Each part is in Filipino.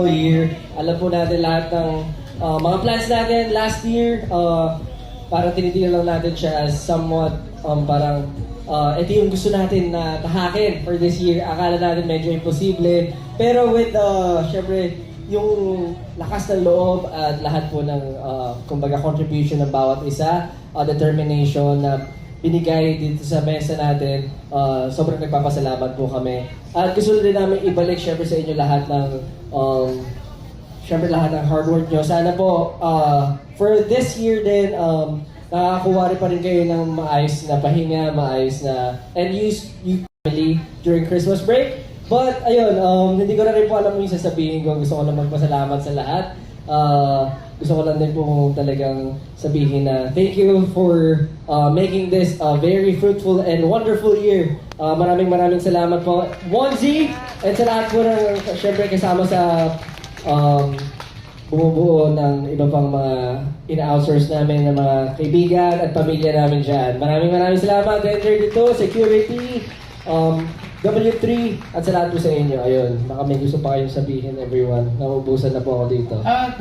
year. Alam po natin lahat ng mga plans natin last year. Parang tinitingnan lang natin siya as somewhat parang ito yung gusto natin na tahakin for this year. Akala natin medyo imposible. Pero with syempre yung lakas ng loob at lahat po ng kumbaga contribution ng bawat isa, determination na binigay dito sa mesa natin, sobrang nagpapasalamat po kami. At gusto din namin ibalik syempre sa inyo lahat ng syempre lahat ng hard work nyo. Sana po for this year din nakakuha rin pa rin kayo ng maayos na pahinga, maayos na and use you family during Christmas break. But ayun, hindi ko na rin po alam yung sasabihin ko. Gusto ko lang magpasalamat sa lahat. Gusto ko lang din po talagang sabihin na thank you for making this a very fruitful and wonderful year. Maraming salamat po, Monzi, and sa lahat po ng syempre kasama sa bumubuo ng iba pang mga ina-outsource namin ng mga kaibigan at pamilya namin dyan. Maraming salamat. Enter dito, security, W3, at sa lahat po sa inyo. Ayun, baka may gusto pa kayong sabihin, everyone. Naubusan na po ako dito. At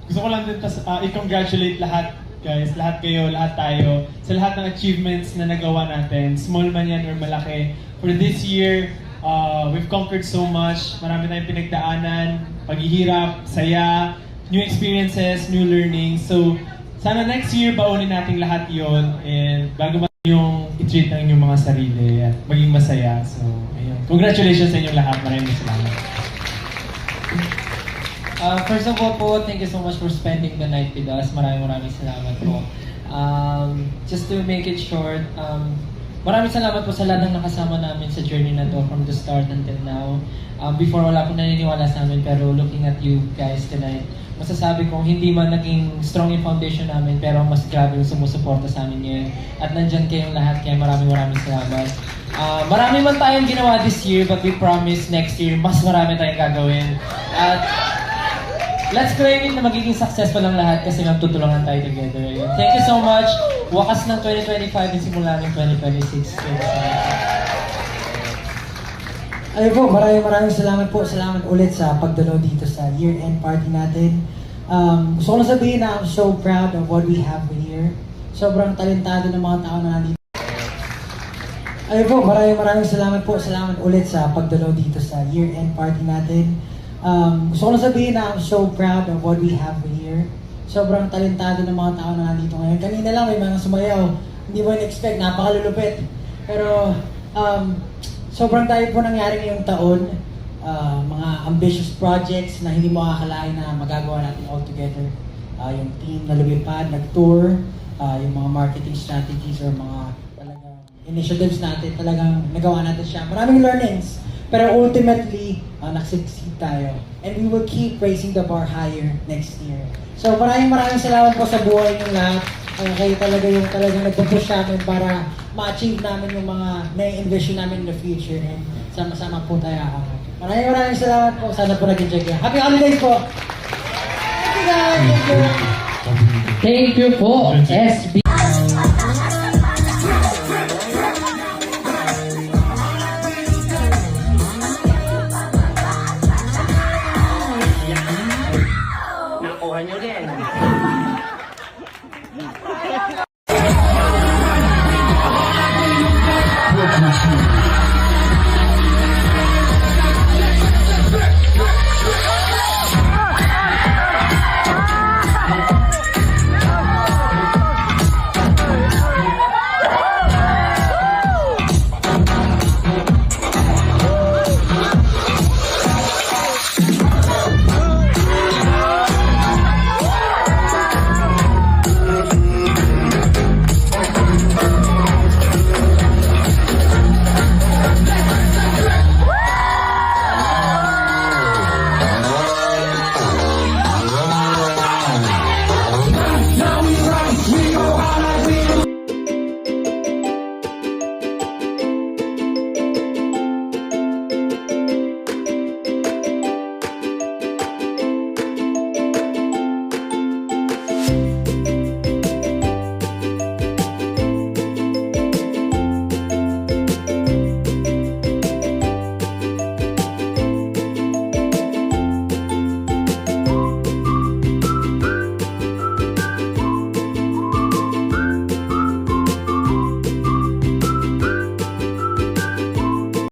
gusto ko lang din i-congratulate lahat, guys. Lahat kayo, lahat tayo. Sa lahat ng achievements na nagawa natin. Small man yan or malaki. For this year, we've conquered so much. Marami tayong pinagdaanan, paghihirap, saya, new experiences, new learnings. So, sana next year, baunin natin lahat yon and bago yung i-treat ng inyong mga sarili at maging masaya. So, ayun. Congratulations sa inyong lahat. Maraming salamat. First of all po, thank you so much for spending the night with us. Maraming salamat po. Just to make it short, maraming salamat po sa lahat ng nakasama namin sa journey na to from the start until now. Before wala po naniniwala sa amin, pero looking at you guys tonight, masasabi kong hindi man naging strong yung foundation namin, pero mas grabe yung sumusuporta sa amin ngayon. At nandyan kayong lahat, kaya maraming salamat. Marami man tayong ginawa this year, but we promise next year, mas marami tayong gagawin. At let's claim it na magiging successful ang lahat kasi magtutulungan tayo together. Thank you so much. Wakas ng 2025 at simula ng 2026. Ayun po, maraming salamat po. Salamat ulit sa pagdalo dito sa year-end party natin. Gusto ko lang sabihin na I'm so proud of what we have here. Sobrang talentado ng mga tao na nandito. Ayun po, maraming salamat po. Salamat ulit sa pagdalo dito sa year-end party natin. Gusto ko lang sabihin na I'm so proud of what we have here. Sobrang talentado ng mga tao na nandito ngayon. Kanina lang may mga sumayaw. Hindi mo in-expect, napakalulupit. Pero sobrang tayo po nangyari ngayong taon. Mga ambitious projects na hindi mo akalain na magagawa natin all together. Yung team na lumipad, nag-tour, yung mga marketing strategies or mga talagang initiatives natin, talagang nagawa natin siya. Maraming learnings. Pero ultimately, nag-succeed tayo. And we will keep raising the bar higher next year. So maraming salamat po sa buhay ng lahat. Kayo talaga yung talagang nagpupush namin para ma-achieve namin yung mga na-envision namin in the future. And sama-sama po tayo aangat. Maraming salamat po. Sana po nag-enjoy kayo. Happy holidays po! Thank you guys! Thank you po, SB.